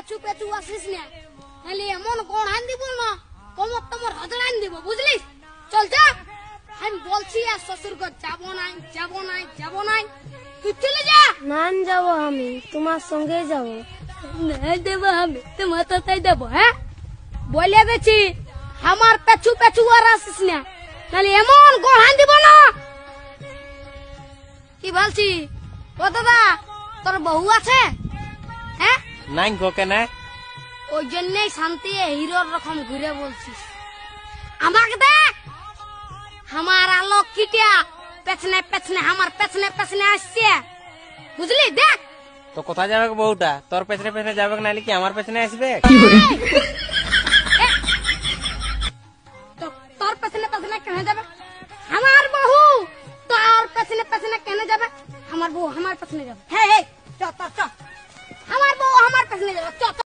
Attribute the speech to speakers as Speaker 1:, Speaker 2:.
Speaker 1: পেছু পেছু আসিস না, তাহলে এমন কোন হান দিব না কোমর তোমার হজড়ান দিব, বুঝলিস? চল যা, আমি বলছি আর শ্বশুর ঘর যাবো নাই যাবো নাই যাবো নাই, তুই চলে যা।
Speaker 2: না যাবো, আমি তোমার সঙ্গে যাব।
Speaker 1: না দেবো, আমি তোমার তাই দেবো। হ্যাঁ বলে দিচ্ছি, আমার পেছু পেছু আর আসিস না, তাহলে এমন কোন হান দিব না। কি বলছি? ও দাদা, তোর বউ আছে? হ্যাঁ
Speaker 3: নাই গো, কেন?
Speaker 1: ওই জন্যই শান্তি হিরোর রকম ঘুরে বলছিস। আমাকে দেখ, আমার আলোক কিটা পেছনে পেছনে আমার পেছনে পেছনে আসছে, বুঝলি? দেখ
Speaker 3: তো কোথায় যাবে বউটা? তোর পেছনে পেছনে যাবে নাহলে কি আমার পেছনে আসবে?
Speaker 1: তোর পেছনে পেছনে কেন যাবে? আমার বউ তোর পেছনে পেছনে কেন যাবে? আমার বউ আমার পেছনে যাবে। হ্যাঁ, চ চ চ, আমার বউ আমার পেছনে যাবে, চ চ।